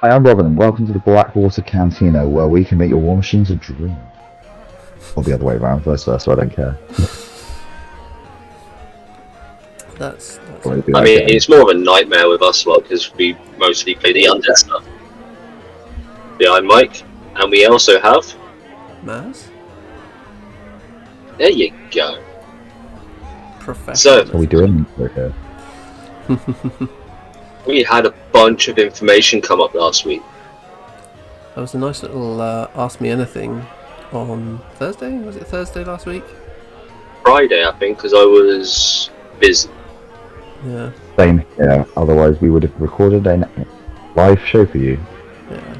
Hi, I'm Robin, and welcome to the Blackwater Cantina, where we can make your war machines a dream. Or the other way around, vice versa, I don't care. That's I mean, it's more of a nightmare with us, because we mostly play the undead stuff. Behind Mike, and we also have... Mazz? There you go. Professional. So, what are we doing here? We had a bunch of information come up last week. There was a nice little Ask Me Anything on Thursday? Was it Thursday last week? Friday, I think, because I was busy. Yeah. Same here, otherwise we would have recorded a live show for you. Yeah.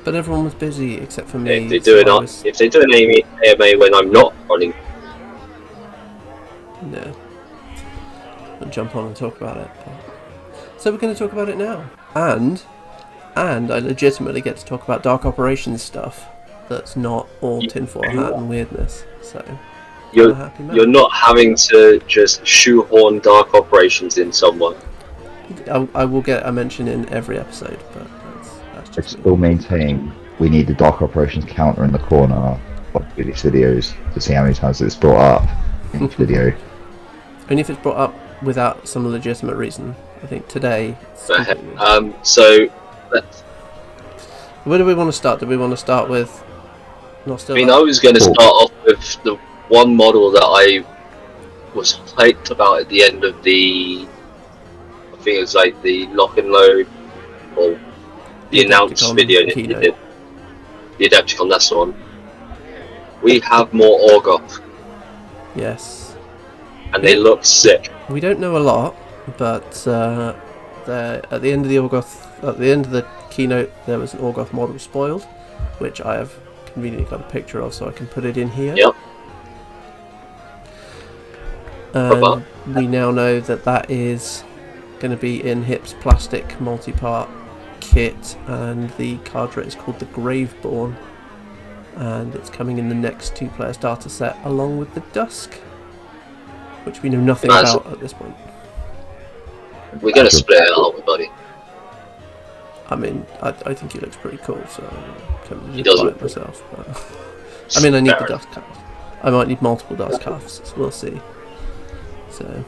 But everyone was busy except for me. If they do an AMA when I'm not running... Yeah. I'll jump on and talk about it. So we're going to talk about it now. And I legitimately get to talk about Dark Operations stuff that's not all tinfoil hat and weirdness. So you're not having to just shoehorn Dark Operations in someone. I will get a mention in every episode, but that's just I still maintain we need the Dark Operations counter in the corner of these videos to see how many times it's brought up in each video. Only if it's brought up without some legitimate reason. I think today. So where do we want to start? Do we want to start with Nostilla? I mean, I was going to start off with the one model that I was hyped about at the end of the... I think it was like the lock and load, or the announced video that you did. The Adepticon, that's the one. We have more Orgoth. Yes. And they look sick. We don't know a lot, but at the end of the Orgoth, at the end of the keynote, there was an Orgoth model spoiled, which I have conveniently got a picture of, so I can put it in here. Yep. And we now know that is going to be in HIP's plastic multi-part kit, and the card rate is called the Graveborn, and it's coming in the next 2-player starter set along with the Dusk, which we know nothing about at this point. We're going to split it out, buddy. I mean, I think he looks pretty cool, so I'm tempted to buy it myself. But I mean, I need the Dust Cuffs. I might need multiple Dust Cuffs, so we'll see. So.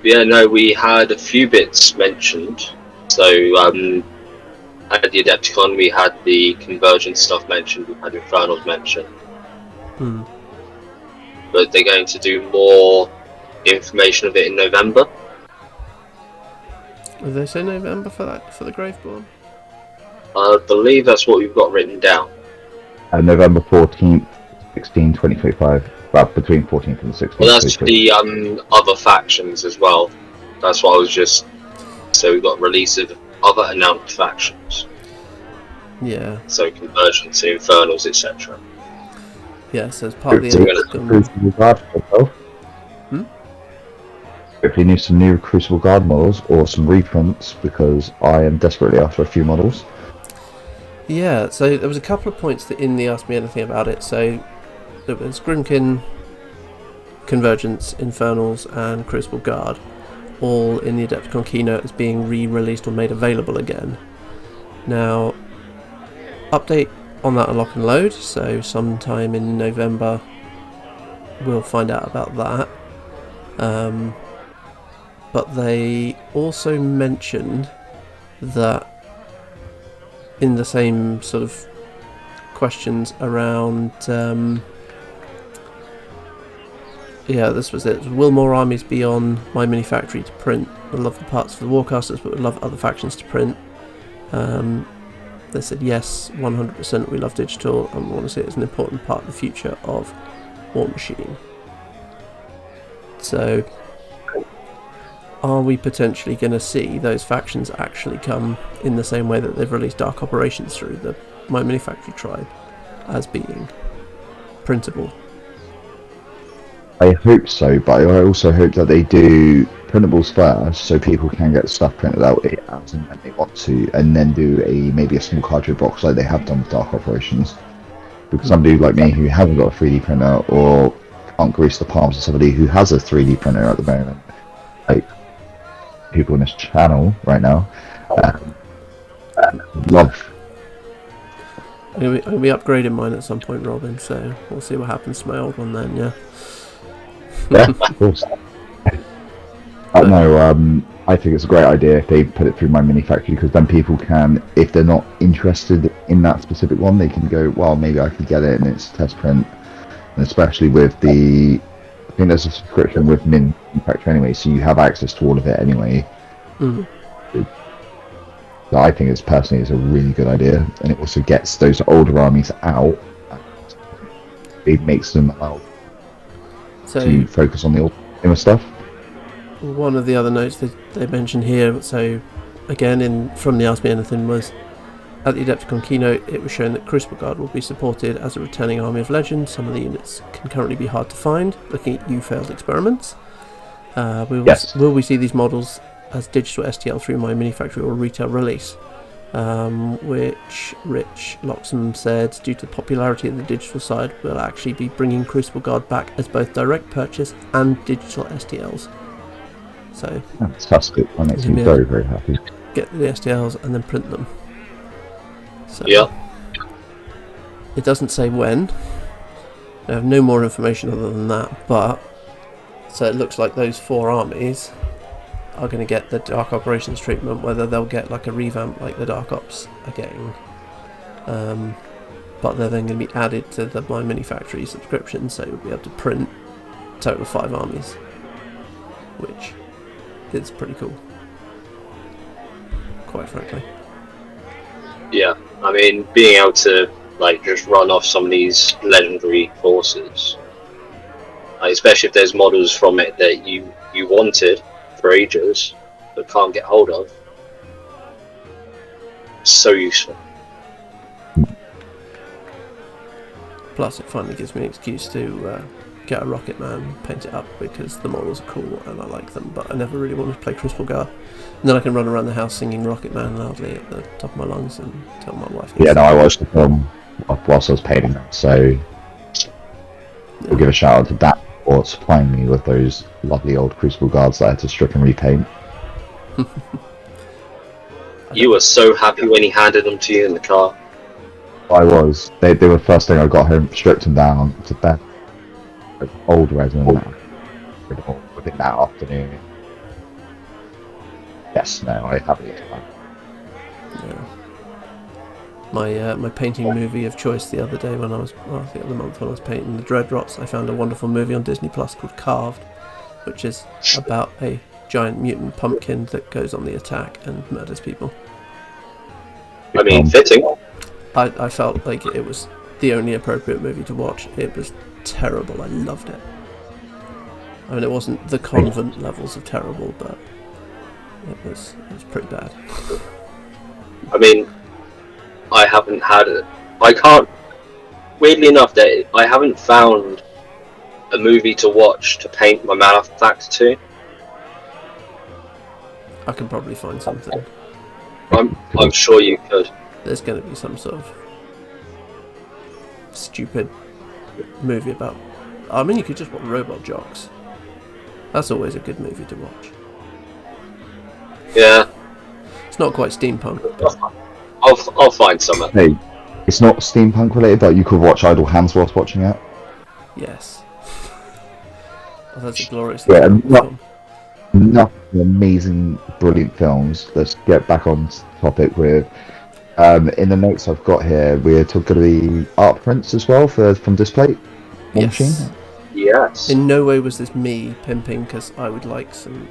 Yeah, no, we had a few bits mentioned. So, at the Adepticon, we had the conversion stuff mentioned, we had Infernals mentioned. But they're going to do more information of it in November. Did they say November for that, for the Graveborn? I believe that's what we've got written down. November 14th, 16, 2025. Well, between 14th and 16th. Well, that's the other factions as well. That's what I was just... So we've got release of other announced factions. Yeah. So conversion to Infernals, etc. Yeah, so as part of the... Hopefully need some new Crucible Guard models or some reprints, because I am desperately after a few models. Yeah, so there was a couple of points that in the Ask Me Anything about it. So there was Grimkin, Convergence, Infernals and Crucible Guard, all in the Adepticon keynote as being re-released or made available again. Now, update on that unlock and load, so sometime in November we'll find out about that. But they also mentioned that in the same sort of questions around this was it. Will more armies be on My Mini Factory to print? I love the parts for the Warcasters, but would love other factions to print. They said yes, 100%. We love digital, and we want to see it as an important part of the future of War Machine. So, are we potentially going to see those factions actually come in the same way that they've released Dark Operations through the My Mini Factory tribe as being printable? I hope so, but I also hope that they do printables first, so people can get stuff printed out as and when they want to, and then do maybe a small cartridge box like they have done with Dark Operations. Because somebody like me who hasn't got a 3D printer, or can't grease the palms of somebody who has a 3D printer at the moment, like people in this channel right now, Um, love. I'm gonna be upgrading mine at some point, Robin. So we'll see what happens to my old one then. Yeah. Yeah, of course. No, I think it's a great idea if they put it through my mini factory, because then people can, if they're not interested in that specific one, they can go, well, maybe I could get it and it's test print. And especially with I think there's a subscription with mini factory anyway, so you have access to all of it anyway. Mm. So I think it's a really good idea, and it also gets those older armies out. It makes them allow to focus on the older stuff. One of the other notes that they mentioned here, so again from the Ask Me Anything, was at the Adepticon keynote it was shown that Crucible Guard will be supported as a returning army of legend. Some of the units can currently be hard to find, looking at failed experiments. Will we see these models as digital STL through my mini factory or retail release? Which Rich Loxham said, due to the popularity of the digital side, we'll actually be bringing Crucible Guard back as both direct purchase and digital STLs. So fantastic. That makes me very, very happy. Get the STLs and then print them. So yeah. It doesn't say when. I have no more information other than that, but so it looks like those 4 armies are going to get the Dark Operations treatment, whether they'll get like a revamp like the Dark Ops are getting. But they're then going to be added to the My Mini Factory subscription, so you'll be able to print a total of 5 armies, which is pretty cool, quite frankly. Yeah, I mean, being able to like just run off some of these legendary forces, like, especially if there's models from it that you wanted for ages but can't get hold of, so useful. Plus, it finally gives me an excuse to get a Rocket Man, paint it up, because the models are cool and I like them, but I never really wanted to play Crucible Guard. And then I can run around the house singing Rocket Man loudly at the top of my lungs and tell my wife. Yeah, no, I watched the film whilst I was painting them, so we'll give a shout out to Dan for supplying me with those lovely old Crucible Guards that I had to strip and repaint. You were so happy when he handed them to you in the car. I was. They were the first thing I got home, stripped them down to bed. Old resin within that afternoon. Yes, no, I haven't. Yeah. My painting movie of choice the other day when I was, the other month when I was painting the Dreadrots, I found a wonderful movie on Disney Plus called Carved, which is about a giant mutant pumpkin that goes on the attack and murders people. I mean, fitting. I felt like it was the only appropriate movie to watch. It was terrible. I loved it. I mean, it wasn't the Convent levels of terrible, but it was pretty bad. I mean, I haven't had it. I can't. Weirdly enough, that I haven't found a movie to watch to paint my Malefactor to. I can probably find something. I'm sure you could. There's going to be some sort of stupid movie about. I mean, you could just watch Robot Jocks. That's always a good movie to watch. Yeah. It's not quite steampunk. I'll find some. Hey, it's not steampunk related, but you could watch Idle Hands whilst watching it. Yes. Oh, that's a glorious film. Not amazing, brilliant films. Let's get back on topic with. In the notes I've got here, we're going to be art prints as well from Displate. Yes. Yes. In no way was this me pimping, because I would like some.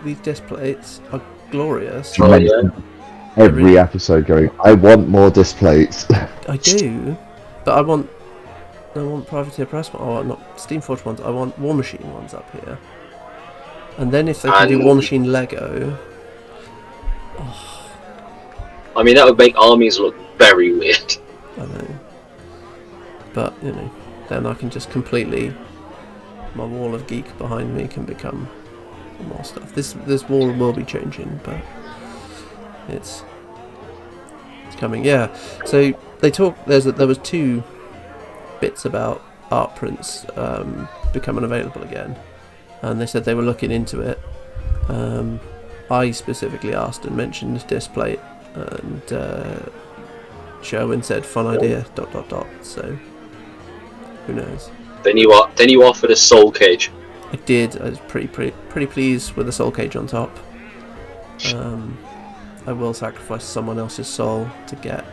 These Displates are glorious. Oh, yeah. Every episode going, I want more Displates. I do, but I want Privateer Press ones, or not Steamforged ones. I want War Machine ones up here. And then if they can do War Machine Lego. Oh. I mean, that would make armies look very weird. I know. But, then I can just completely. My wall of geek behind me can become more stuff. This wall will be changing, but it's coming. Yeah. So they talk. There was 2 bits about art prints becoming available again, and they said they were looking into it. I specifically asked and mentioned Displate, and Sherwin said fun idea ... So who knows? Then you offered a soul cage. I did. I was pretty pleased with the soul cage on top. I will sacrifice someone else's soul to get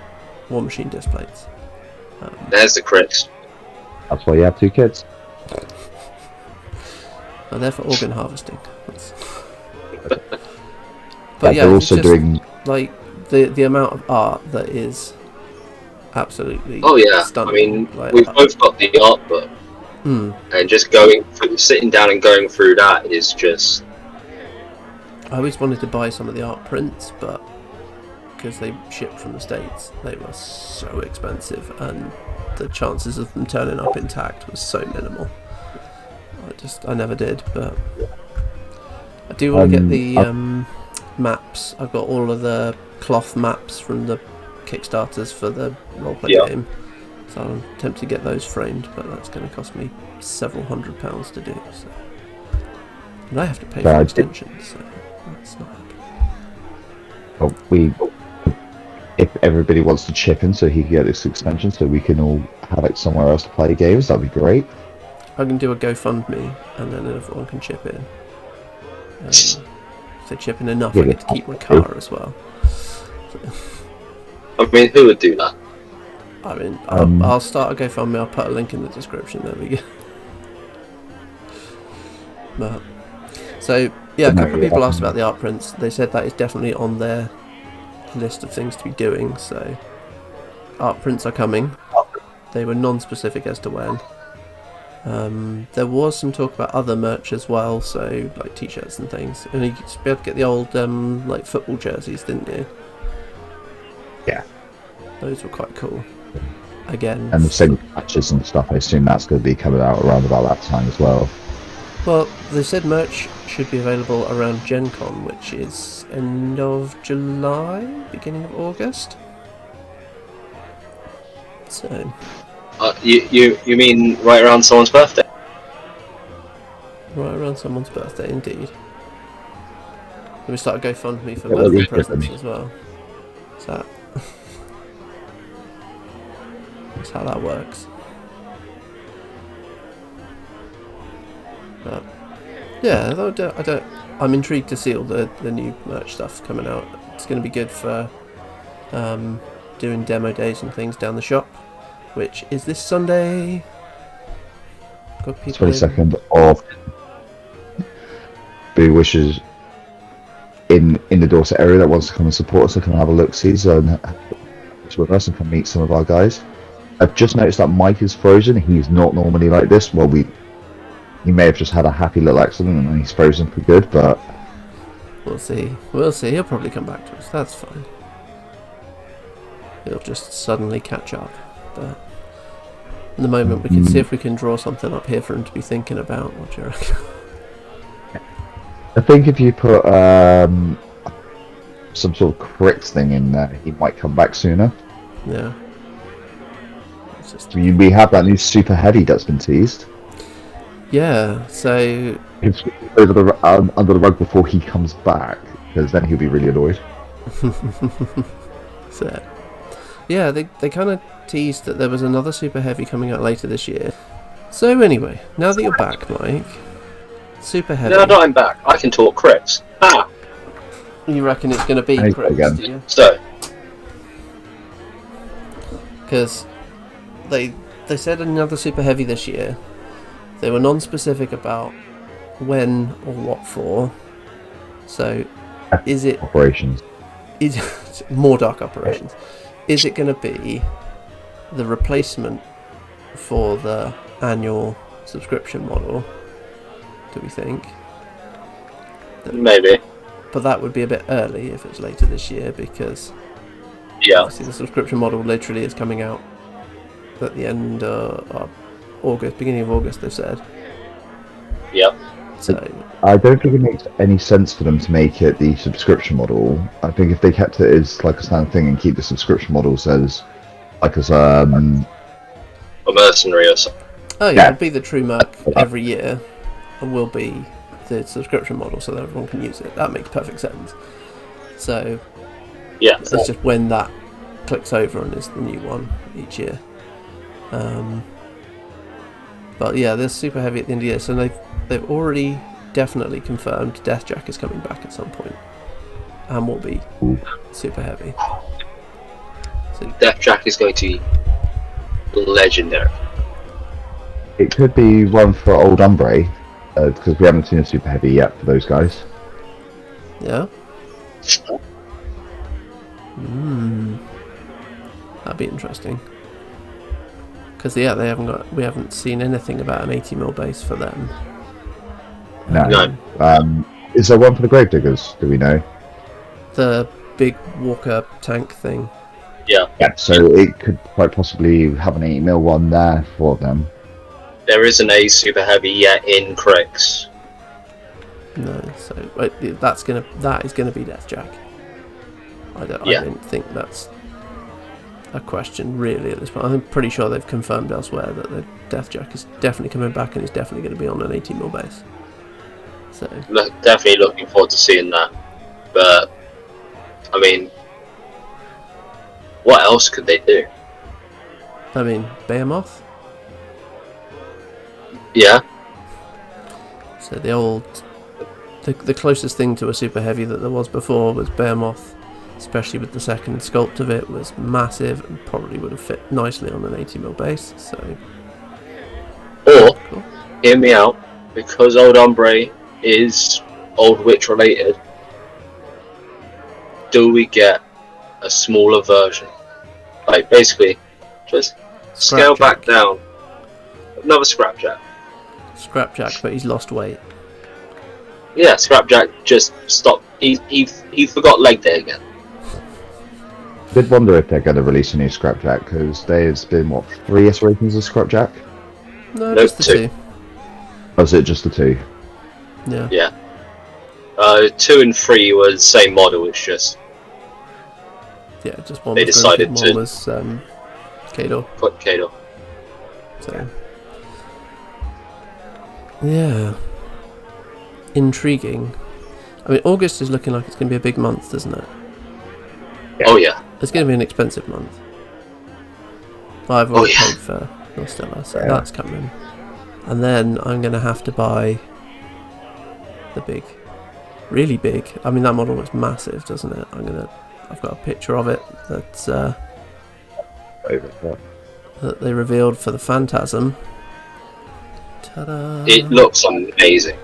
War Machine Displates. There's the crits. That's why you have 2 kids. I'm there for organ harvesting. But yeah, they're also just, doing like the amount of art that is absolutely stunning. I mean, like, we've both got the art book, and just sitting down and going through that is just. I always wanted to buy some of the art prints, but because they shipped from the States, they were so expensive, and the chances of them turning up intact was so minimal. I never did, but I do want to get the maps. I've got all of the cloth maps from the Kickstarters for the roleplay game, so I'm tempted to get those framed, but that's going to cost me several £100s to do. So. And I have to pay for extensions, so that's not happening. Well, if everybody wants to chip in so he can get this extension so we can all have it somewhere else to play games, that'd be great. I can do a GoFundMe and then everyone can chip in. If they chip in enough, I get to keep my car as well. I mean, who would do that? I mean, I'll start a GoFundMe, I'll put a link in the description, there we go. But, so, yeah, a couple of people asked about the art prints. They said that is definitely on their list of things to be doing, so art prints are coming. They were non-specific as to when. There was some talk about other merch as well, so like t-shirts and things. And you used to be able to get the old like football jerseys, didn't you? Yeah. Those were quite cool. Again. And the same patches and stuff, I assume that's going to be coming out around about that time as well. Well, they said merch should be available around Gen Con, which is end of July, beginning of August. So... you mean right around someone's birthday? Right around someone's birthday, indeed. Then we start a GoFundMe for birthday presents as well. So that's how that works. But yeah, I'm intrigued to see all the new merch stuff coming out. It's going to be good for doing demo days and things down the shop, which is this Sunday. Got people 22nd of Boo wishes in the Dorset area that wants to come and support us and come and have a look-see and with us and come meet some of our guys. I've just noticed that Mike is frozen. He's not normally like this. Well, he may have just had a happy little accident and then he's frozen for good, but we'll see. He'll probably come back to us. That's fine. He'll just suddenly catch up. But in the moment, we can see if we can draw something up here for him to be thinking about. What do you reckon? I think if you put some sort of crit thing in there, he might come back sooner. Yeah. We have that new super heavy that's been teased. Yeah, so It's over under the rug before he comes back, because then he'll be really annoyed. So yeah, they kind of teased that there was another super heavy coming out later this year. So anyway, now that you're back, Mike, super heavy. No, I'm back. I can talk crits. Ah. You reckon it's going to be crits, again. do you? So. Because they said another super heavy this year. They were non-specific about when or what for. So, is it Operations? Is more dark operations? Is it going to be the replacement for the annual subscription model? Do we think? Maybe. But that would be a bit early if it's later this year, because obviously the subscription model literally is coming out at the end of August, beginning of August, they've said. Yep. So I don't think it makes any sense for them to make it the subscription model. I think if they kept it as like a standard thing and keep the subscription models as like as a mercenary or something. oh yeah, it'll be the true Merc every year, and will be the subscription model so that everyone can use it. That makes perfect sense. So Yeah. it's just when that clicks over and is the new one each year. But yeah, there's Super Heavy at the end of the year, so they've already definitely confirmed Deathjack is coming back at some point and will be Super Heavy. So Deathjack is going to be legendary. It could be one for Old Umbre, because we haven't seen a Super Heavy yet for those guys. yeah. That'd be interesting. Because we haven't seen anything about an 80mm base for them. No. Is there one for the Gravediggers? Do we know? The big Walker tank thing. Yeah. Yeah. So it could quite possibly have an 80mm one there for them. There isn't a Super Heavy yet in Crix. No, so that is gonna be Deathjack. I don't think that's a question really at this point. I'm pretty sure they've confirmed elsewhere that the Deathjack is definitely coming back and is definitely going to be on an 80mm base. So Definitely looking forward to seeing that. But I mean, what else could they do? I mean, Behemoth. Yeah. So the closest thing to a Super Heavy that there was before was Behemoth, especially with the second sculpt of it, was massive and probably would have fit nicely on an 80mm base. So, Or cool. Hear me out, because Old Umbre is Old Witch related. Do we get a smaller version? Like basically, just scale back down. Another Scrapjack. Scrapjack, but he's lost weight. Yeah, Scrapjack just stopped. He forgot leg day again. I did wonder if they're going to release a new Scrapjack, because there's been, 3 iterations of Scrapjack? No, Nope, just the two. Was it just the 2? Yeah. Yeah. 2 and 3 were the same model. It's just Just one. They was decided Grimkin, to- one was Kador. put Kato. So yeah, intriguing. I mean, August is looking like it's going to be a big month, doesn't it? Oh yeah. It's going to be an expensive month. I've already yeah. paid for Nostilla, so Yeah. that's coming. And then I'm going to have to buy the big, really big. I mean, that model looks massive, doesn't it? I've got a picture of it that they revealed for the Phantasm. Ta-da! It looks amazing.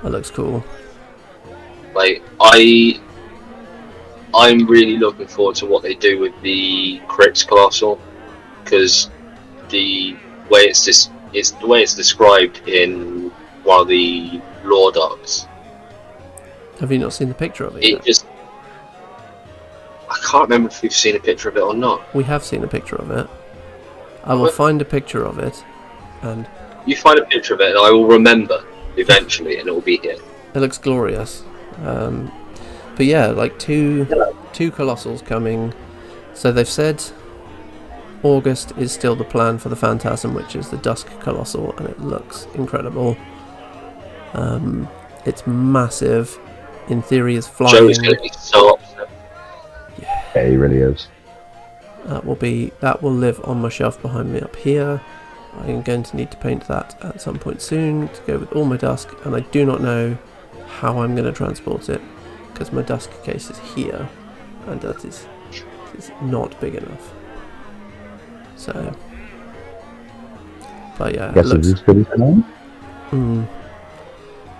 That looks cool. Like I'm really looking forward to what they do with the Crix Colossal, because the way it's described in one of the lore docs. Have you not seen the picture of it It yet? just I can't remember if we've seen a picture of it or not. We have seen a picture of it. I will What? find a picture of it, and You find a picture of it, and I will remember eventually, and it will be here. it looks glorious. But yeah, like two Colossals coming. So they've said August is still the plan for the Phantasm, which is the Dusk Colossal, and it looks incredible. It's massive. In theory, is flying. Joe is going to be so upset. Yeah, he really is. That will live on my shelf behind me up here. I am going to need to paint that at some point soon to go with all my Dusk, and I do not know how I'm going to transport it because my Dusk case is here, and that is not big enough. So, but yeah, it Guess looks. it's as good as the name?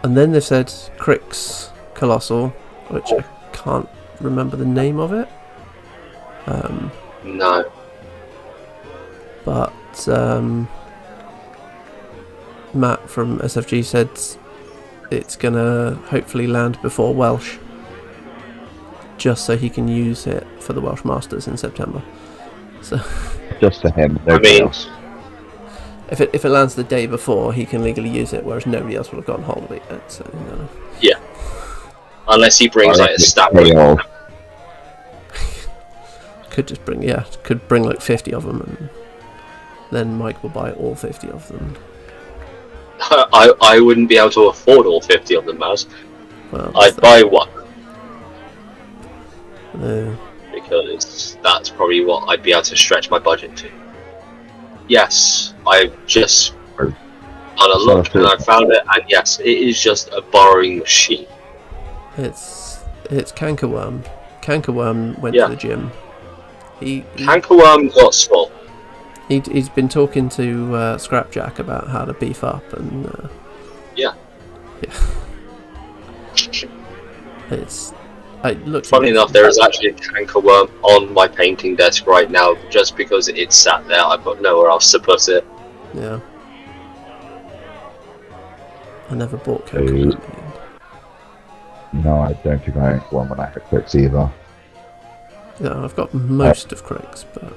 And then they've said Crix Colossal, which I can't remember the name of it. No. But Matt from SFG said it's gonna hopefully land before Welsh, just so he can use it for the Welsh Masters in September. So Just for him, nobody else. if it lands the day before, he can legally use it, whereas nobody else will have gotten hold of it yet. So Yeah. Unless he brings like a stat Pay book. off. could bring like 50 of them, and then Mike will buy all 50 of them. I wouldn't be able to afford all 50 of them, Mazz. Well, I'd buy one. Yeah. Because that's probably what I'd be able to stretch my budget to. Yes, I've just done a look and I found it, and yes, it is just a borrowing machine. It's Cankerworm. Cankerworm went to the gym. Cankerworm got small. He's been talking to Scrapjack about how to beef up, and yeah. Looks funny enough, there is actually a Cankerworm on my painting desk right now, just because it's sat there. I've got nowhere else to put it. Yeah. I never bought Cankerworm. No, I don't think I owned one when I had Cricks either. Yeah, I've got most of Cricks, but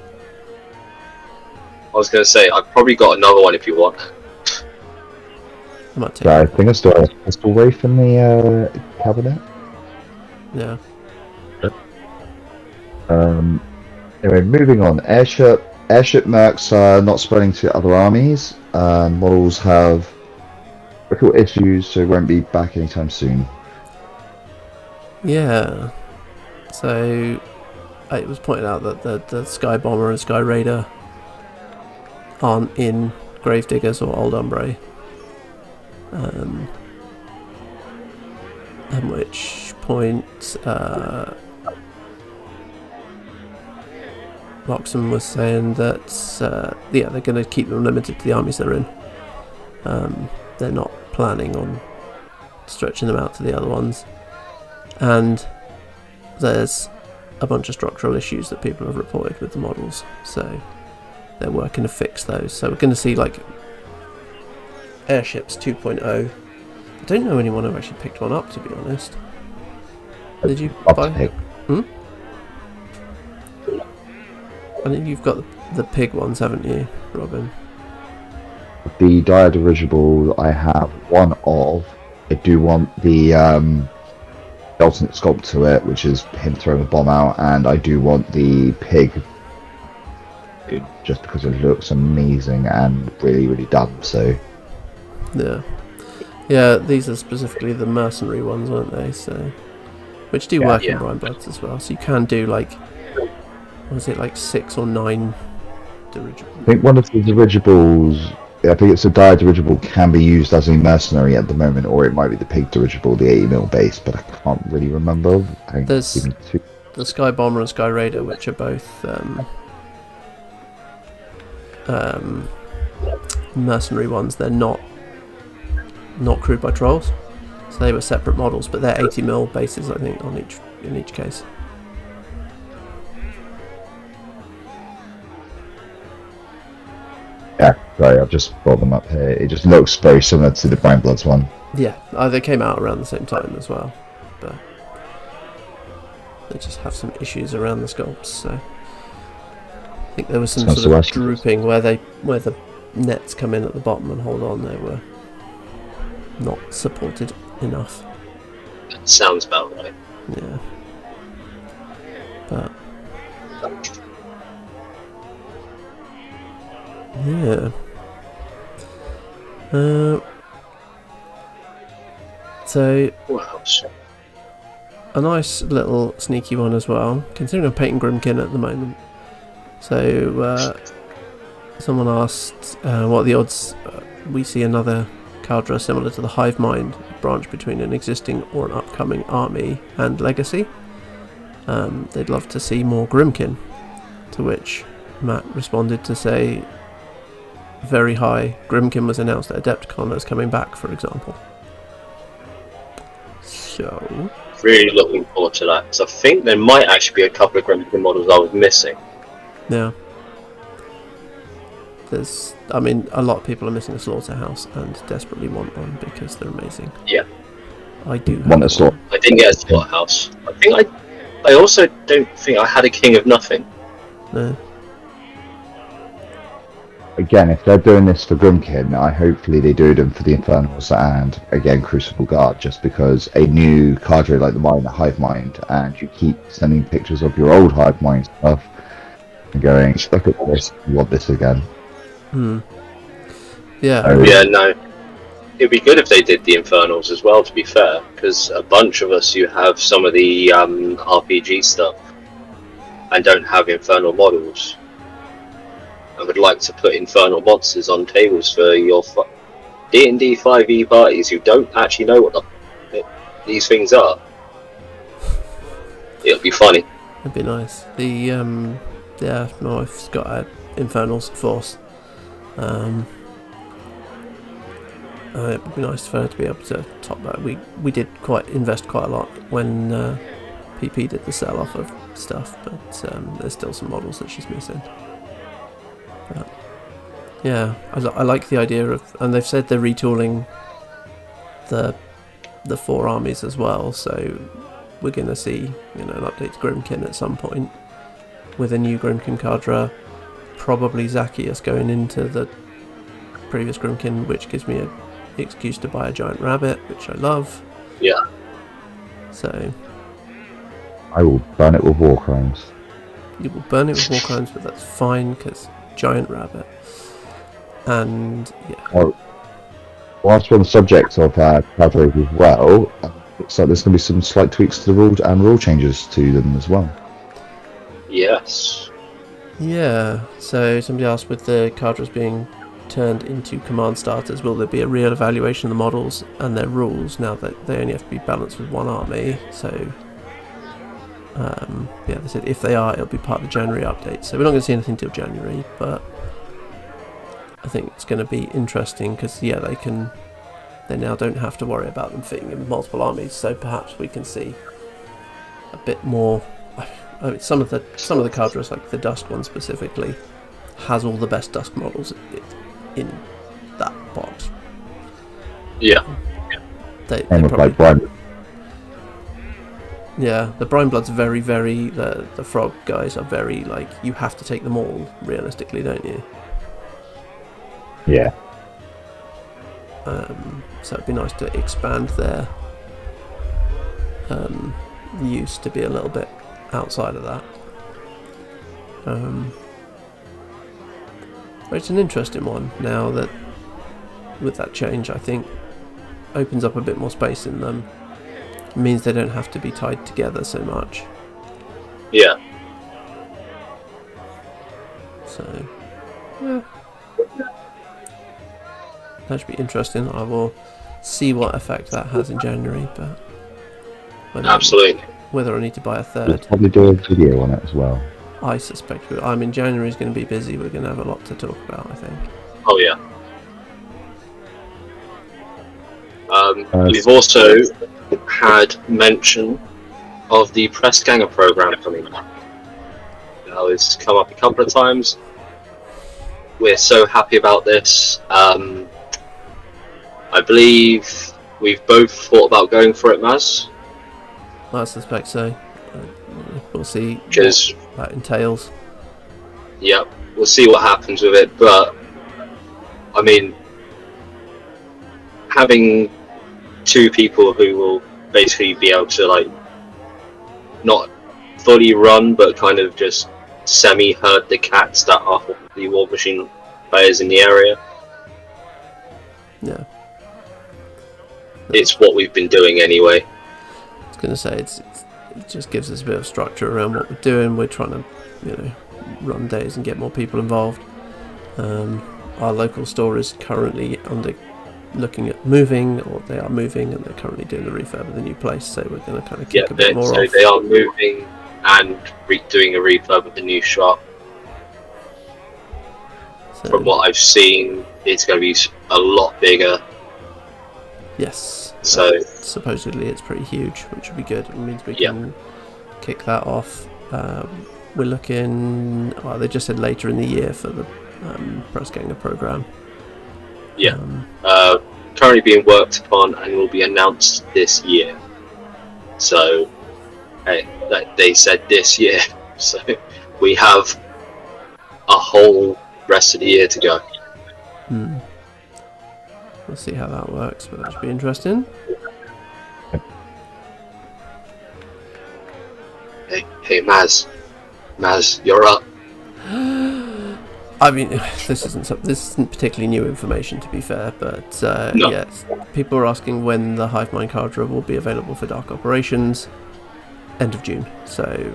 I was going to say, I've probably got another one if you want. I might take I think I still have a Pistol Wraith in the cabinet. Yeah. Anyway, moving on. Airship mercs are not spreading to other armies. Models have difficult issues, so won't be back anytime soon. Yeah. So it was pointed out that the Sky Bomber and Sky Raider aren't in Gravediggers or Old Umbre. At which point Loxham was saying that they're going to keep them limited to the armies they're in. They're not planning on stretching them out to the other ones. And there's a bunch of structural issues that people have reported with the models, so they're working to fix those. So we're going to see like Airships 2.0. I don't know anyone who actually picked one up, to be honest. Did you buy? I think you've got the pig ones, haven't you, Robin? The Dirigible I have one of. I do want the alternate sculpt to it, which is him throwing a bomb out, and I do want the pig, just because it looks amazing and really, really dumb. So yeah, these are specifically the mercenary ones, aren't they? So which do work in Brian Bloods as well. So you can do like, was it like 6 or 9 dirigibles? I think one of the dirigibles, I think it's a dirigible, can be used as a mercenary at the moment, or it might be the pig dirigible, the 80mm base, but I can't really remember. There's the Sky Bomber and Sky Raider, which are both mercenary ones. They're not crewed by trolls, so they were separate models, but they're 80mm bases, I think, in each case. Yeah, sorry, I've just brought them up here. It just looks very similar to the Brian Bloods one. Yeah, they came out around the same time as well, but they just have some issues around the sculpts. So I think there was some sort of drooping where the nets come in at the bottom and hold on. They were not supported enough. That sounds about right. Yeah, but yeah. So a nice little sneaky one as well, considering I'm painting Grimkin at the moment. So someone asked what are the odds we see another Caldra similar to the Hive Mind branch between an existing or an upcoming army and Legacy. They'd love to see more Grimkin, to which Matt responded to say very high. Grimkin was announced at Adepticon as coming back, for example. So really looking forward to that, because I think there might actually be a couple of Grimkin models I was missing. Yeah. A lot of people are missing a slaughterhouse and desperately want one because they're amazing. Yeah. I do want a slaughter. I didn't get a slaughterhouse. I also don't think I had a King of Nothing. No. Again, if they're doing this for Grimkin, hopefully they do them for the Infernals and, again, Crucible Guard, just because a new cadre like the Hive Mind, and you keep sending pictures of your old Hive Mind stuff and going, look at this, you want this again. Yeah. Yeah, no. it'd be good if they did the Infernals as well, to be fair, because a bunch of us who have some of the RPG stuff and don't have Infernal models, I would like to put Infernal monsters on tables for your D&D 5e parties who don't actually know what these things are. It'll be funny. It'd be nice. My wife's got an Infernals force. It would be nice for her to be able to top that. We did invest quite a lot when PP did the sell off of stuff, but there's still some models that she's missing. But yeah, I like the idea of, and they've said they're retooling the 4 armies as well, so we're going to see an update to Grimkin at some point with a new Grimkin Cadre, probably Zacchaeus going into the previous Grimkin, which gives me an excuse to buy a giant rabbit, which I love. Yeah. So I will burn it with war crimes. You will burn it with war crimes, but that's fine because giant rabbit. And yeah. Well, whilst we're on the subject of Cadres as well, looks like there's going to be some slight tweaks to the rules and rule changes to them as well. Yes. Yeah, so somebody asked, with the cadres being turned into command starters, will there be a real evaluation of the models and their rules now that they only have to be balanced with one army? So yeah, they said if they are, it'll be part of the January update. So we're not going to see anything till January, but I think it's going to be interesting because yeah, they now don't have to worry about them fitting in multiple armies. So perhaps we can see a bit more. I mean, some of the cadres, like the Dusk one specifically, has all the best Dusk models in that box. Yeah. They And with probably, like Brian. yeah, the Brine Blood's very, very. The Frog guys are very like, you have to take them all realistically, don't you? Yeah. So it'd be nice to expand their use to be a little bit outside of that. But it's an interesting one now that with that change, I think opens up a bit more space in them. It means they don't have to be tied together so much. Yeah. So yeah, that should be interesting. I will see what effect that has in January, but Absolutely. whether I need to buy a We'll third, probably do a video on it as well. I suspect January is going to be busy. We're going to have a lot to talk about, I think. Oh yeah. We've also had mention of the Press Ganger program coming up. It's come up a couple of times. We're so happy about this. I believe we've both thought about going for it, Mazz. I suspect so. We'll see Because, what that entails. yeah, we'll see what happens with it. But I mean, having 2 people who will basically be able to like not fully run, but kind of just semi-herd the cats that are the War Machine players in the area. Yeah. It's what we've been doing anyway. I was going to say it just gives us a bit of structure around what we're doing. We're trying to, run days and get more people involved. Our local store is currently looking at moving, or they are moving, and they're currently doing the refurb of the new place. So we're going to kind of kick a bit more so off. they are moving and doing a refurb of the new shop. So, From what I've seen, it's going to be a lot bigger. yes. So Supposedly it's pretty huge, which would be good. It means we Yeah. can kick that off. We're looking. Well, they just said later in the year for the Press Ganger program. yeah, currently being worked upon and will be announced this year. So they said this year, so we have a whole rest of the year to go. We'll see how that works, but that should be interesting. Hey, Mazz, you're up. I mean, this isn't particularly new information, to be fair, but No. yes, people are asking when the Hive Mind card draw will be available for Dark Operations. End of June, so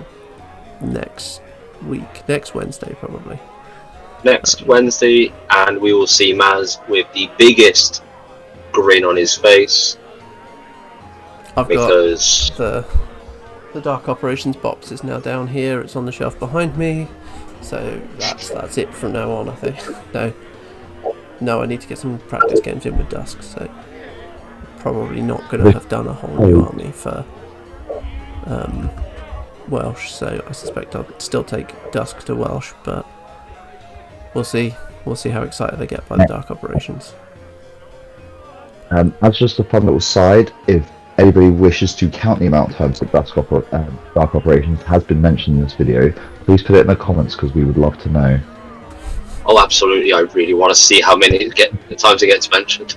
next Wednesday probably. Next Wednesday, and we will see Mazz with the biggest grin on his face. I've because got the Dark Operations box is now down here. It's on the shelf behind me, so that's it from now on. I think no, I need to get some practice games in with Dusk. So probably not going to have done a whole new army for Welsh. So I suspect I'll still take Dusk to Welsh, but we'll see. We'll see how excited I get by the Dark Operations. As just a fun little side, if anybody wishes to count the amount of times that Dark Operations has been mentioned in this video, please put it in the comments because we would love to know. Oh, absolutely! I really want to see how many times it gets mentioned.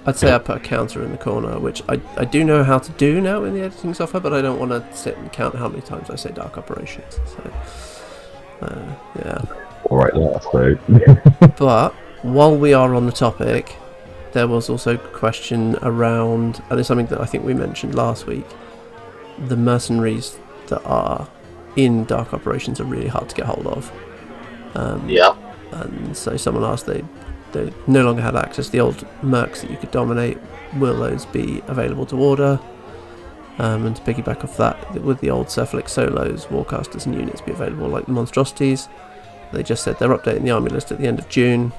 I'd say I put a counter in the corner, which I do know how to do now in the editing software, but I don't want to sit and count how many times I say Dark Operations. So, yeah. Alright, so. But while we are on the topic, there was also a question around, and it's something that I think we mentioned last week, the mercenaries that are in Dark Operations are really hard to get hold of. Yeah. And so someone asked, they no longer had access to the old mercs that you could dominate. Will those be available to order? And to piggyback off that, with the old Cephalyx solos, warcasters and units be available like the monstrosities. They just said they're updating the army list at the end of June.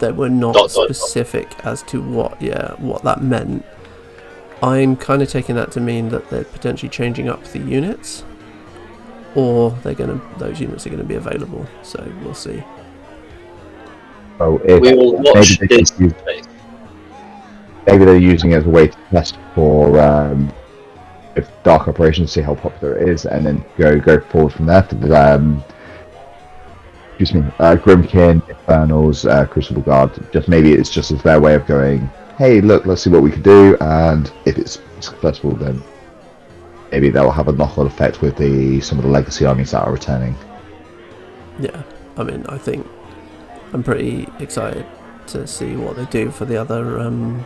They were not specific as to what that meant. I'm kind of taking that to mean that they're potentially changing up the units, or those units are going to be available. So we'll see. So We will watch this. Maybe they're using it as a way to test for if Dark Operations, see how popular it is, and then go forward from there. Grimkin, Infernals, Crucible Guard. Maybe it's just as their way of going, hey, look, let's see what we can do, and if it's successful, then maybe that will have a knock-on effect with some of the legacy armies that are returning. Yeah, I mean, I think I'm pretty excited to see what they do for the other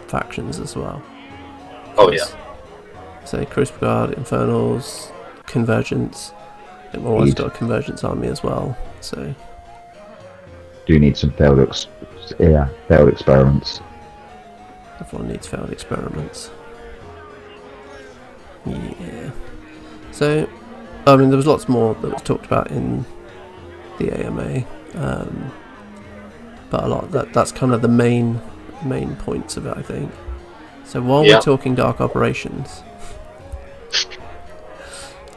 factions as well. Oh yeah. So Crucible Guard, Infernals, Convergence. I think Morwen's got a Convergence army as well. So do need some failed experiments. Everyone needs failed experiments. Yeah. So, I mean, there was lots more that was talked about in the AMA, but a lot of that's kind of the main points of it, I think. So while we're talking Dark Operations,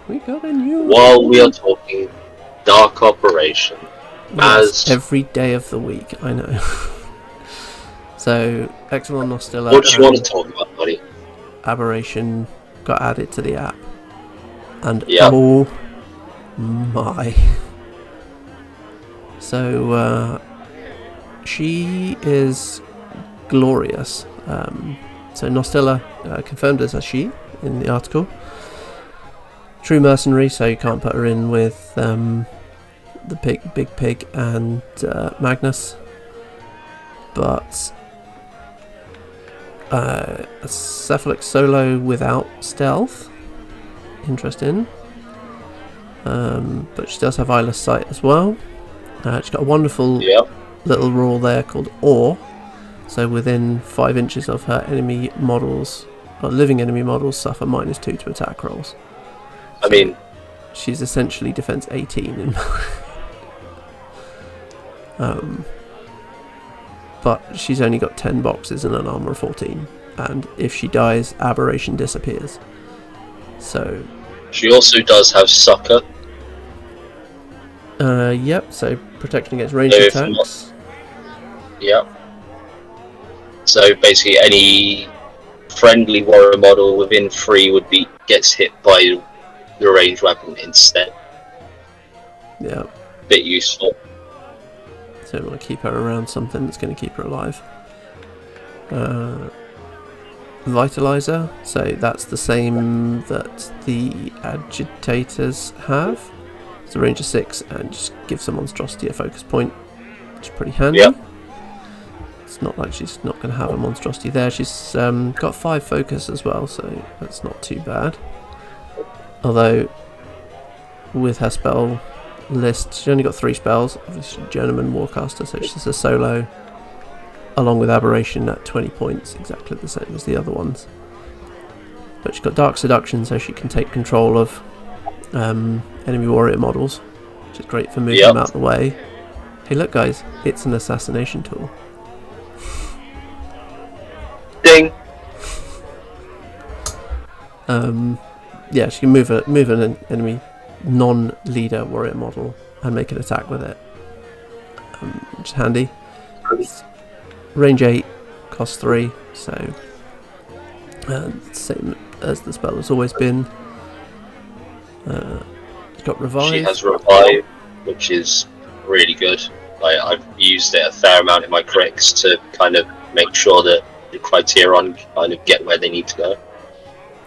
we got a new. While we are talking Dark Operation, yes, every day of the week, I know. So Exulon Nostilla what do you want to talk about, buddy? Abberation got added to the app, and oh my! So she is glorious. So Nostilla confirmed as a she in the article. True mercenary, so you can't put her in with the big pig and Magnus, but a Cephalyx solo without stealth. Interesting. But she does have eyeless sight as well. She's got a wonderful little rule there called Awe. So within 5 inches of her enemy models, or living enemy models, suffer -2 to attack rolls. I mean, she's essentially defense 18 but she's only got 10 boxes and an armor of 14, and if she dies, Abberation disappears. So she also does have succor. Yep, so protection against ranged attacks. Yep. So basically any friendly warrior model within 3 gets hit by the ranged weapon instead. Yeah. Bit useful. So we want to keep her around something that's going to keep her alive. Vitalizer, so that's the same that the agitators have. It's a range of 6 and just gives a monstrosity a focus point, which is pretty handy. Yep. It's not like she's not going to have a monstrosity there. She's got 5 focus as well, so that's not too bad. Although, with her spell list, she's only got 3 spells. Obviously, Journeyman Warcaster, so she's a solo, along with Aberration at 20 points, exactly the same as the other ones. But she's got Dark Seduction, so she can take control of enemy warrior models, which is great for moving them out of the way. Hey, look, guys, it's an assassination tool. Ding. Yeah, she can move an enemy non-leader warrior model and make an attack with it, which is handy. Range 8, cost 3, so same as the spell has always been. It's got Revive. She has Revive, which is really good. I've used it a fair amount in my critics to kind of make sure that the Criterion kind of get where they need to go.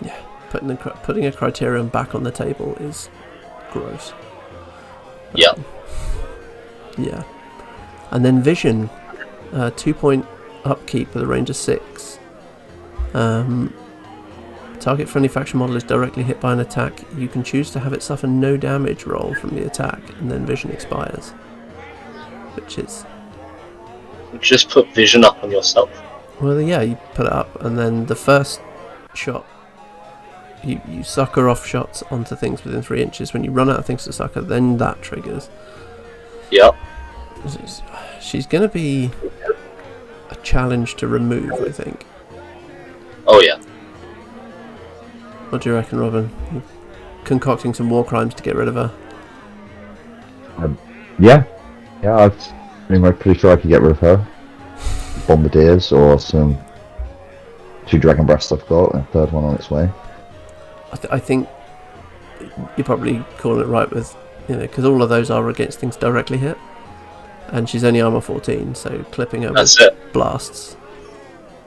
Yeah, putting a Criterion back on the table is gross. Yeah. Yeah. And then Vision, 2-point upkeep with a range of 6. Target friendly faction model is directly hit by an attack. You can choose to have it suffer no damage roll from the attack, and then Vision expires. Which is... Just put Vision up on yourself. Well, yeah, you put it up, and then the first shot, you sucker off shots onto things within 3 inches. When you run out of things to sucker, then that triggers. Yep. She's going to be a challenge to remove, I think. Oh, yeah. What do you reckon, Robin? You're concocting some war crimes to get rid of her. Yeah, I'm pretty sure I could get rid of her. Bombardiers or some 2 Dragon Breasts I've got, and a 3rd one on its way. I think you're probably calling it right with, because all of those are against things directly hit, and she's only armor 14, so clipping her with blasts.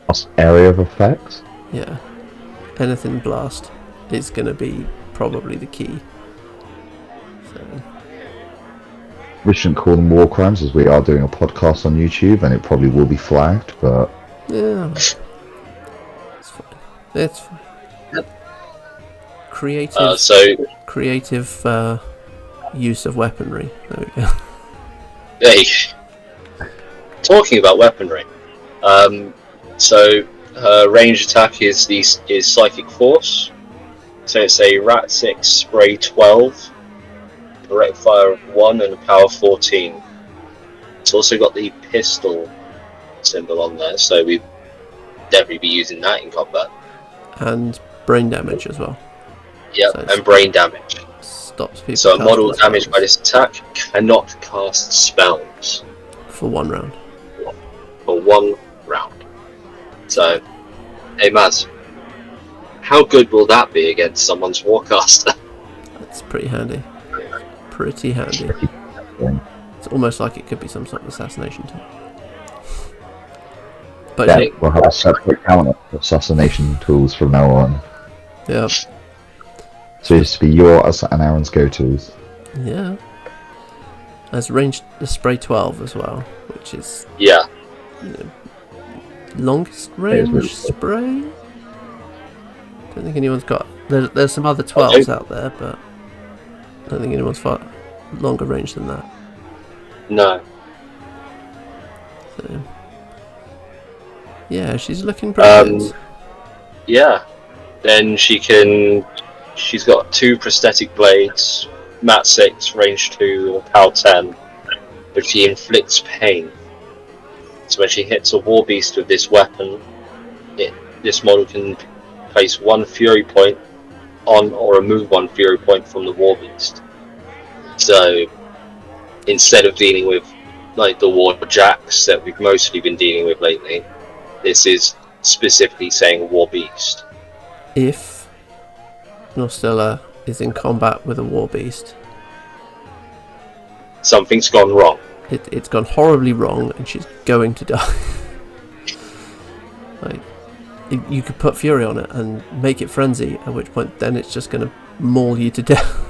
Plus area of effect. Yeah, anything blast is going to be probably the key. So. We shouldn't call them war crimes, as we are doing a podcast on YouTube, and it probably will be flagged. But yeah, it's fine. It's fine. Creative use of weaponry. There we go. Hey, talking about weaponry, so her range attack is Psychic Force. So it's a Rat 6 Spray 12, Direct Fire of 1, and a Power 14. It's also got the pistol symbol on there, so we'd definitely be using that in combat. And brain damage as well. Yep, So and brain damage. Stops people. So a model casting damaged by this attack cannot cast spells for 1 round. for 1 round. So, hey Mazz, how good will that be against someone's Warcaster? That's pretty handy. Pretty handy. It's almost like it could be some sort of assassination tool. But yeah, we'll have a separate counter for assassination tools from now on. Yeah. So it used to be your and Aaron's go-tos. Yeah. There's range the spray 12 as well, which is longest range really spray. Don't think anyone's got. There's some other 12s out there, but I don't think anyone's got longer range than that. No. So, yeah, she's looking pretty good. Yeah. Then she's got 2 prosthetic blades, Mat 6, range 2, Power 10, but she inflicts pain. So when she hits a war beast with this weapon, this model can place 1 fury point on or remove 1 fury point from the war beast. So instead of dealing with like the war jacks that we've mostly been dealing with lately, this is specifically saying war beast. If Nostilla is in combat with a war beast, something's gone wrong. It's gone horribly wrong, and she's going to die. Like, you could put fury on it and make it frenzy, at which point then it's just going to maul you to death.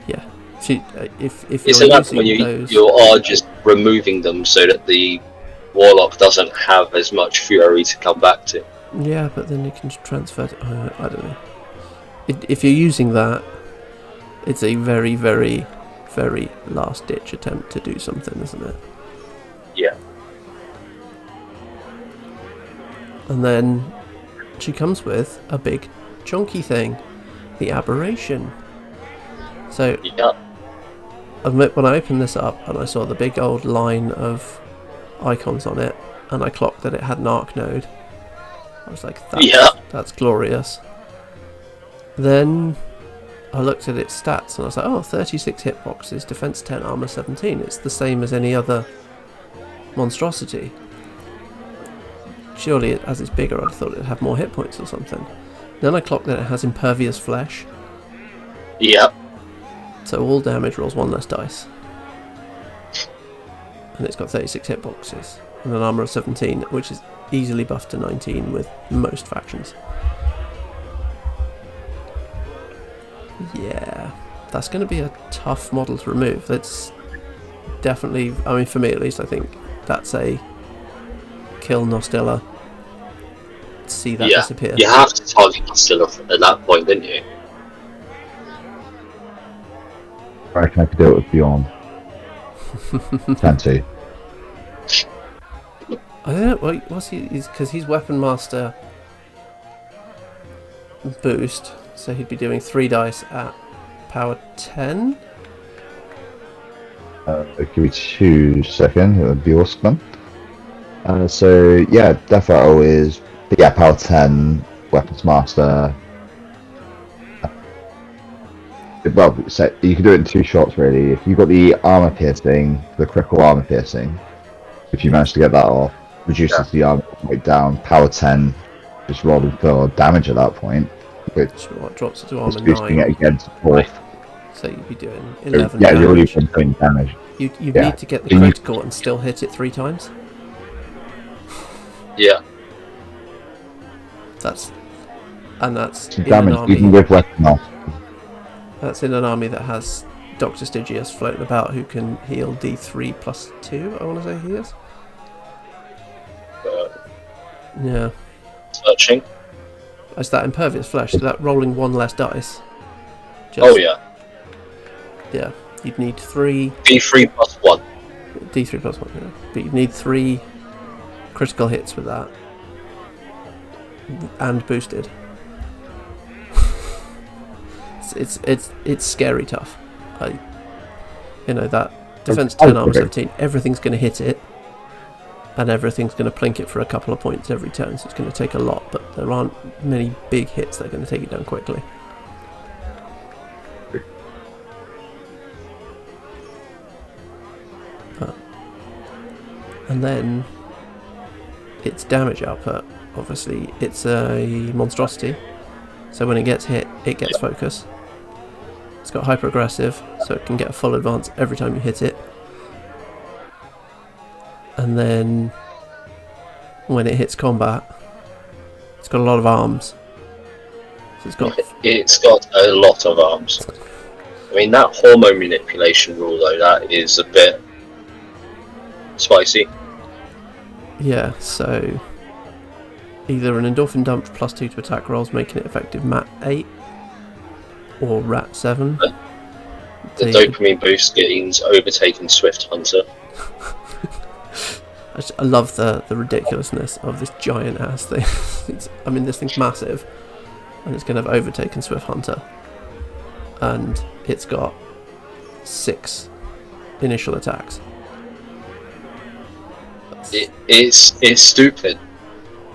Yeah, if It's you're enough when using those, you are just removing them so that the warlock doesn't have as much fury to come back to. yeah, but then you can transfer. I don't know. If you're using that, it's a very, very, very last-ditch attempt to do something, isn't it? Yeah. And then she comes with a big, chunky thing, the Abberation. So Yeah. admit when I opened this up and I saw the big old line of icons on it, and I clocked that it had an arc node, I was like, that's glorious. Then I looked at its stats and I was like, oh, 36 hitboxes, defense 10, armor 17. It's the same as any other monstrosity. Surely, as it's bigger, I thought it'd have more hit points or something. Then I clocked that it has impervious flesh. Yep. So all damage rolls one less dice. And it's got 36 hitboxes and an armor of 17, which is easily buffed to 19 with most factions. Yeah, that's going to be a tough model to remove. That's definitely, I mean, for me at least, I think that's a kill Nostilla. See that disappear. You have to target Nostilla at that point, didn't you? I reckon I could do it with Beyond. Fancy. I don't know, what's he, because he's Weapon Master boost, so he'd be doing 3 dice at power 10? Give me 2 seconds, it would be awesome. So, yeah, Death Rattle is, power 10, Weapons Master. Well, so you can do it in 2 shots, really. If you've got the armor piercing, the critical armor piercing, if you manage to get that off, reduces the armor weight down, power 10, just rolling for damage at that point. Which What drops it to armor boosting 9? it again to 4. So you'd be doing 11 Yeah, damage. you're already doing damage. You need to get the critical and still hit it 3 times. Yeah. That's in Damage, an army. even with weapon off. That's in an army that has Dr. Stygius floating about who can heal D3 plus 2, I want to say he is. Yeah. Searching. Is that impervious flesh? Is that rolling 1 less dice? Oh yeah. Yeah. You'd need 3... D3 plus 1. D3 plus 1, yeah. But you'd need 3 critical hits with that. And boosted. It's scary tough. That defense 10, armor 17, everything's going to hit it, and everything's going to plink it for a couple of points every turn, so it's going to take a lot, but there aren't many big hits that are going to take it down quickly. And then its damage output, obviously it's a monstrosity, so when it gets hit it gets focus. It's got hyper aggressive, so it can get a full advance every time you hit it. And then when it hits combat, it's got a lot of arms. So It's got a lot of arms. I mean, that hormone manipulation rule though, that is a bit spicy. Yeah, so either an endorphin dump plus 2 to attack rolls, making it effective MAT 8 or RAT 7. The dopamine boost gains overtaken Swift Hunter. I love the ridiculousness of this giant ass thing. This thing's massive, and it's going to have overtaken Swift Hunter, and it's got 6 initial attacks. It's stupid,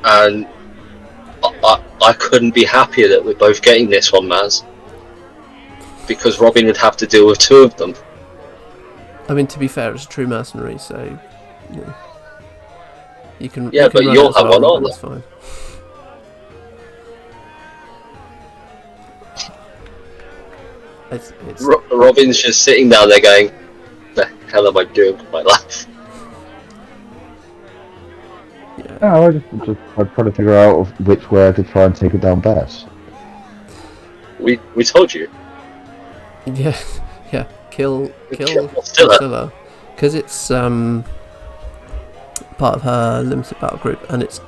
and I couldn't be happier that we're both getting this one, Mazz, because Robin would have to deal with 2 of them. I mean, to be fair, it's a true mercenary, so you can. Yeah, but you'll have one on. That's fine. Robin's just sitting down there going, "The hell am I doing with my life?" Yeah, I'm trying to figure out which way I could try and take it down best. We told you. Yeah, kill Nostilla. Nostilla, because it's part of her limited battle group, and it's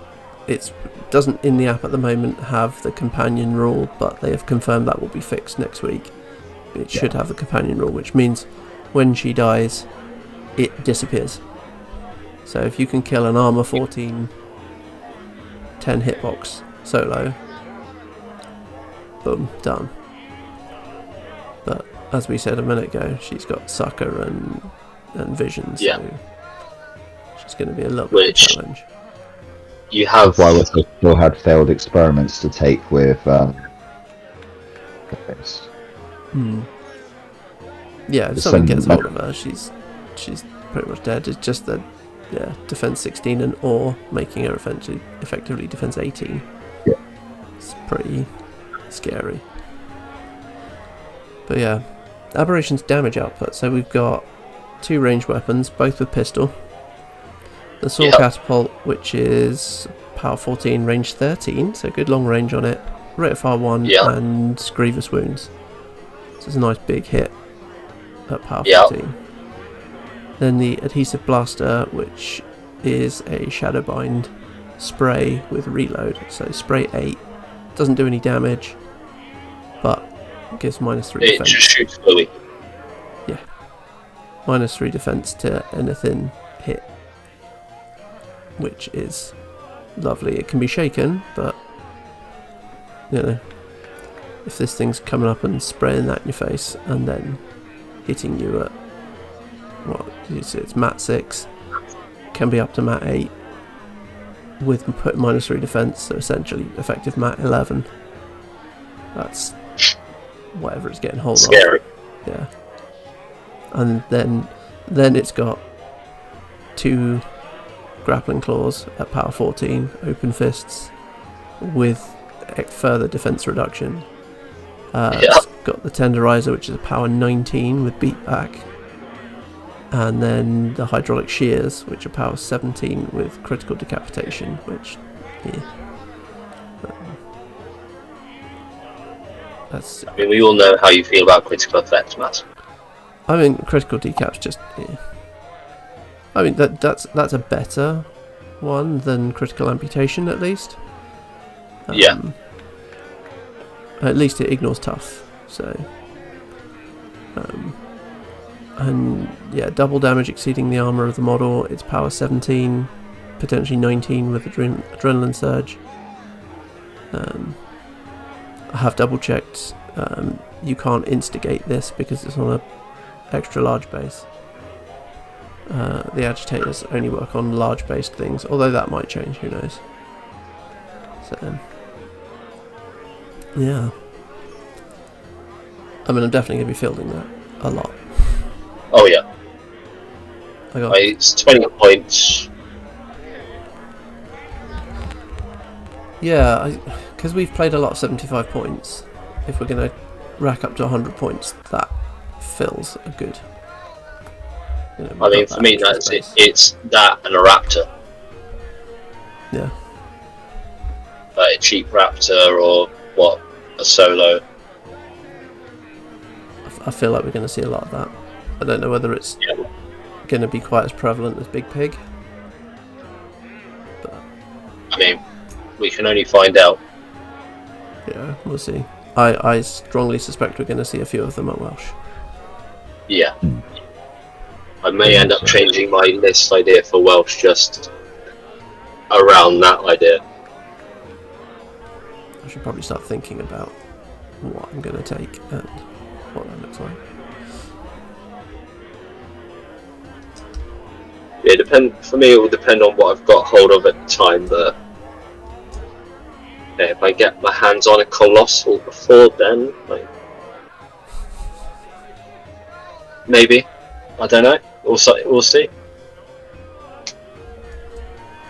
doesn't in the app at the moment have the companion rule, but they have confirmed that will be fixed next week. It should have the companion rule, which means when she dies, it disappears. So if you can kill an armor 14, 10 hitbox solo, boom, done. But as we said a minute ago, she's got sucker and vision, so she's going to be a little bit of a challenge. You have Why we still had failed experiments to take with this. Yeah, if something gets hold of her, she's pretty much dead. It's just that defense 16 and or making her effectively defense 18. Yeah. It's pretty scary. But yeah, Aberration's damage output. So we've got 2 ranged weapons, both with pistol. The Sword Catapult, which is power 14, range 13, so good long range on it. Rate of fire 1 and grievous wounds. So it's a nice big hit at power 14. Then the Adhesive Blaster, which is a Shadowbind spray with reload. So spray 8, doesn't do any damage, but gives -3 defense. It just shoots fully. Yeah. -3 defense to anything hit, which is lovely. It can be shaken, but you know, if this thing's coming up and spraying that in your face and then hitting you at it's mat 6, can be up to mat 8 with put -3 defense, so essentially effective mat 11. That's whatever it's getting hold Scary. of. Yeah. And then it's got 2 grappling claws at power 14, open fists with further defense reduction. It's got the tenderizer, which is a power 19 with beatback, and then the hydraulic shears, which are power 17 with critical decapitation, which that's. I mean, we all know how you feel about critical effects, Mazz. I mean, critical decap's just. I mean that's a better one than critical amputation, at least. At least it ignores tough. So. And yeah, double damage exceeding the armor of the model. It's power 17, potentially 19 with adrenaline surge. I have double checked. You can't instigate this because it's on a extra large base. The agitators only work on large based things, although that might change, who knows. So yeah, I mean, I'm definitely going to be fielding that a lot. Oh yeah. I got It's 20 points. Yeah, because we've played a lot of 75 points. If we're going to rack up to 100 points, that fills a good. I mean, for me, that's it. It's that and a raptor. Yeah. Like a cheap raptor or what? A solo. I feel like we're going to see a lot of that. I don't know whether it's going to be quite as prevalent as Big Pig. But I mean, we can only find out. yeah, we'll see. I strongly suspect we're going to see a few of them at Welsh. Yeah. I may end up changing my list idea for Welsh just around that idea. I should probably start thinking about what I'm going to take and what that looks like. Yeah, for me, it will depend on what I've got hold of at the time, but if I get my hands on a Colossal before then, like, maybe. I don't know. We'll see.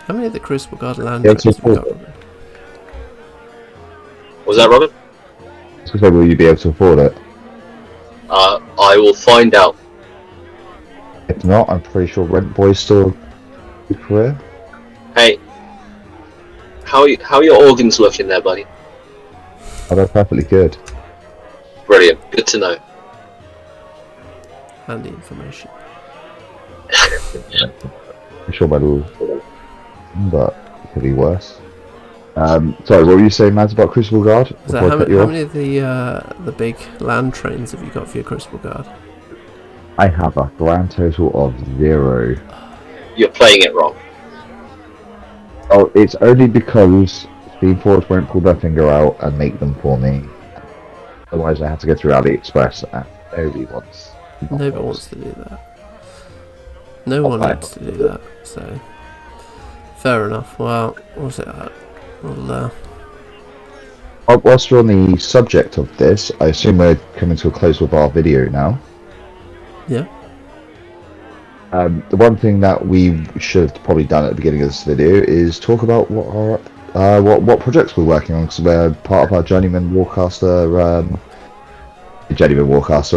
How many of the Crucible Guard land Yeah, have we got? Was that Robin? So will you be able to afford it? I will find out. If not, I'm pretty sure Rent Boy's still a good career. Hey, how are your organs looking there, buddy? Oh, they're perfectly good. Brilliant. Good to know. handy information. I'm sure my little, but it could be worse. Sorry, what were you saying, Mads, about Crucible Guard? So how many of the big land trains have you got for your Crucible Guard? I have a grand total of 0. You're playing it wrong. Oh, it's only because Steamforge won't pull their finger out and make them for me. Otherwise, I have to go through AliExpress, and nobody wants. Nobody wants to do that. No one needs to do that. So, fair enough. Well, what's it at? Well, whilst we're on the subject of this, I assume we're coming to a close with our video now. Yeah. The one thing that we should have probably done at the beginning of this video is talk about what our what projects we're working on, because we're part of our Journeyman Warcaster,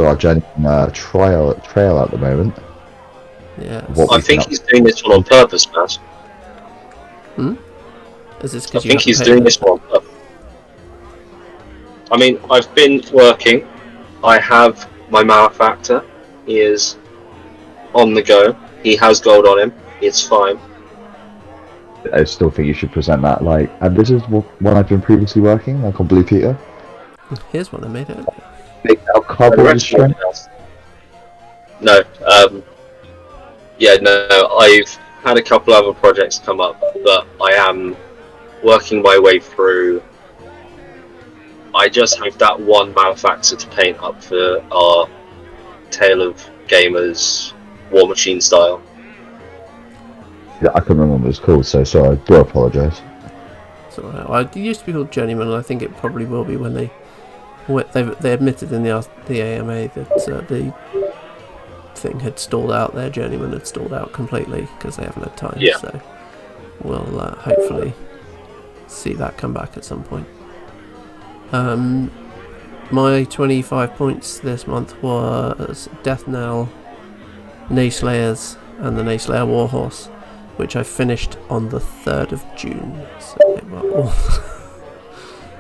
our Journeyman trail at the moment. Yeah. I think he's doing this one on purpose, Mazz. Is this I think he's doing this one on purpose. I mean, I've been working. I have my malefactor. He is on the go. He has gold on him. It's fine. I still think you should present that like, and this is one I've been previously working, like on Blue Peter. Here's one I made earlier. Make that cardboard strength. No, I've had a couple other projects come up, but I am working my way through. I just have that one malefactor to paint up for our Tale of Gamers War Machine style. Yeah, I couldn't remember what it's called, so sorry, I do apologise. So it used to be called Journeyman, and I think it probably will be when they admitted in the AMA that the thing had stalled out. Their Journeyman had stalled out completely because they haven't had time. Yeah. So we'll hopefully see that come back at some point. My 25 points this month was Death Knell, Nayslayers, and the Nayslayer Warhorse, which I finished on the 3rd of June. So they were all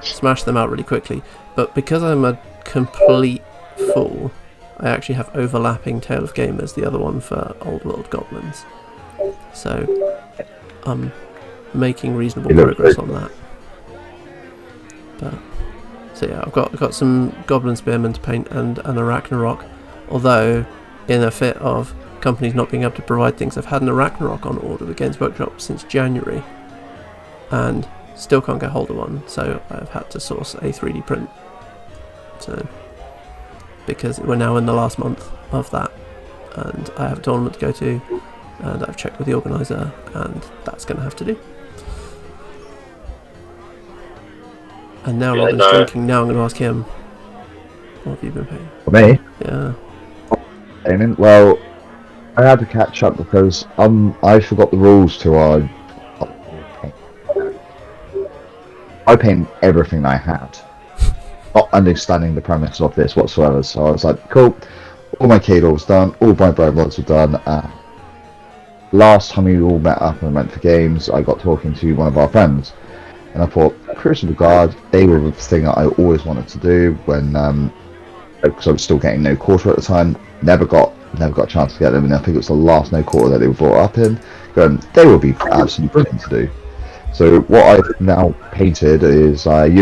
smashed them out really quickly. But because I'm a complete fool, I actually have overlapping Tale of Gamers, the other one for Old World Goblins. So I'm making reasonable progress on that. But so yeah, I've got some Goblin Spearmen to paint and an Arachnarok. Although, in a fit of companies not being able to provide things, I've had an Arachnarok on order with Games Workshop since January, and still can't get hold of one. So I've had to source a 3D print. So because we're now in the last month of that, and I have a tournament to go to, and I've checked with the organiser, and that's going to have to do. And now Robin's drinking. Now I'm going to ask him, what have you been paying? For me? Yeah. Well, I had to catch up because I forgot the rules to our. I painted everything I had, not understanding the premise of this whatsoever. So I was like, cool, all my Cadors done, all my Brightbloods were done. Last time we all met up and went for games, I got talking to one of our friends, and I thought, Crucible Guard, they were the thing that I always wanted to do when, because I was still getting no quarter at the time. Never got a chance to get them, and I think it was the last no quarter that they were brought up in. Going, they would be absolutely brilliant to do. So what I've now painted is two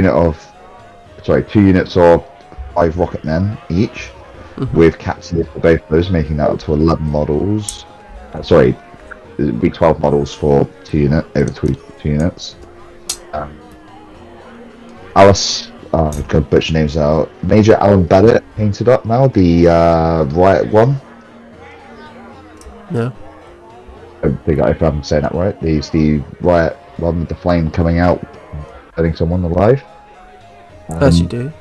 units of 5 rocket men each, with captains for both of those, making that up to 11 models. It would be 12 models for 2 units. Alice, I've got to butcher names out. Major Alan Bennett painted up now, the Riot one. No. I think if I'm saying that right. He's the Riot one with the flame coming out, setting someone alive. As you do.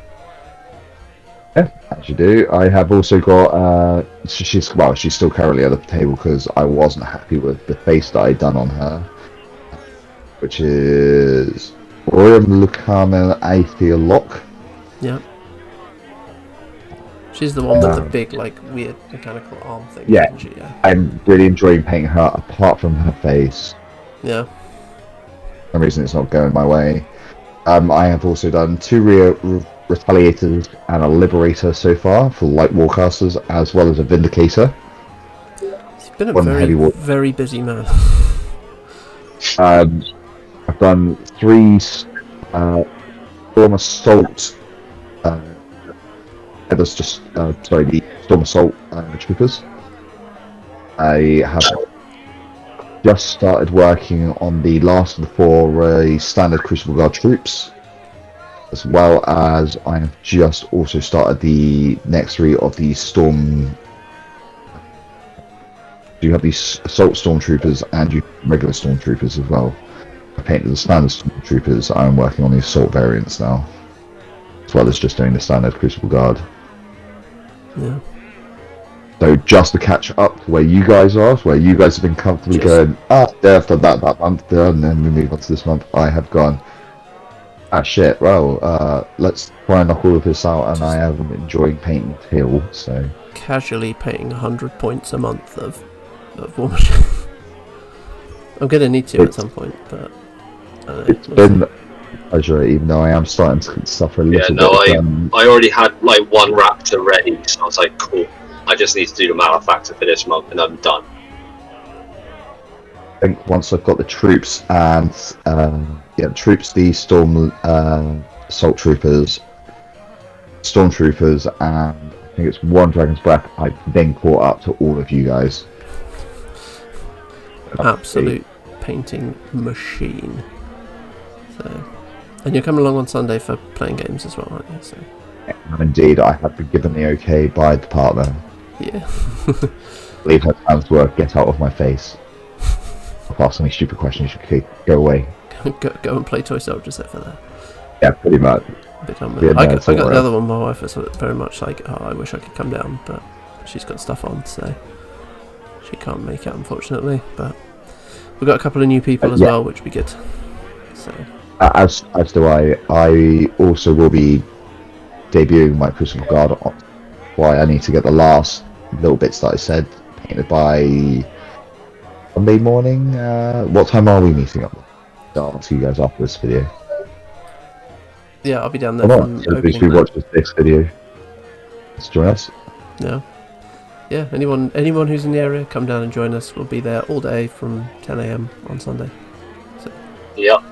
Yeah, as you do. I have also got, she's still currently at the table because I wasn't happy with the face that I'd done on her, which is Royal Lucama Aether Lock. Yeah. She's the one with the big, weird mechanical arm thing, yeah. Isn't she? Yeah. I'm really enjoying painting her apart from her face. Yeah. For some reason it's not going my way. I have also done 2 Retaliators and a Liberator so far for light warcasters, as well as a Vindicator. He's been a One very, heavy war. very busy man. I've done 3 Storm Assault. That's just the Storm Assault troopers. I have just started working on the last of the 4 standard Crucible Guard troops, as well as I have just also started the next 3 of the Storm. You have these Assault Stormtroopers and you regular Stormtroopers as well. I painted the standard Stormtroopers. I'm working on the Assault variants now, as well as just doing the standard Crucible Guard. Yeah. So just to catch up to where you guys are, where you guys have been comfortably going, there I've done that month, and then we move on to this month, I have gone, shit, well, let's try and knock all of this out, and I am enjoying painting Teal, so... Casually painting 100 points a month of War Machine. I'm going to need to at some point, but... It's been a pleasure, even though I am starting to suffer a little bit. I already had like 1 Raptor ready, so I was like, cool. I just need to do the Malefactor for this month, and I'm done. I think once I've got the troops and the Storm Assault Troopers, Stormtroopers, and I think it's 1 Dragon's Breath, I then caught up to all of you guys. Absolute painting machine. So, and you're coming along on Sunday for playing games as well, aren't you? So. And indeed, I have been given the okay by the partner. Yeah. Leave her plans work, get out of my face. If ask any stupid questions, you can go away. go and play Toy Soldier set for that. Yeah, pretty much. I got the other one. My wife is very much like, I wish I could come down, but she's got stuff on, so she can't make it, unfortunately. But we've got a couple of new people as well, which would be good. So as do I. I also will be debuting my Crucible Guard on why I need to get the last little bits that I said painted by Monday morning. What time are we meeting up? I'll ask you guys after this video. Yeah, I'll be down there. If you watch this video, let's join us. Yeah. Anyone who's in the area, come down and join us. We'll be there all day from 10 AM on Sunday. So. Yep.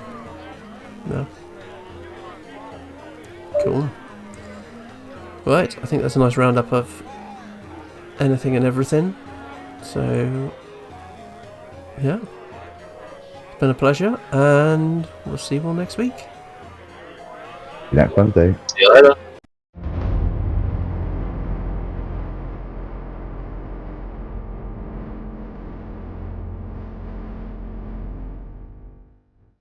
No. Cool. Right, I think that's a nice roundup of anything and everything. So, yeah. It's been a pleasure, and we'll see you all next week. Next Wednesday. See you later.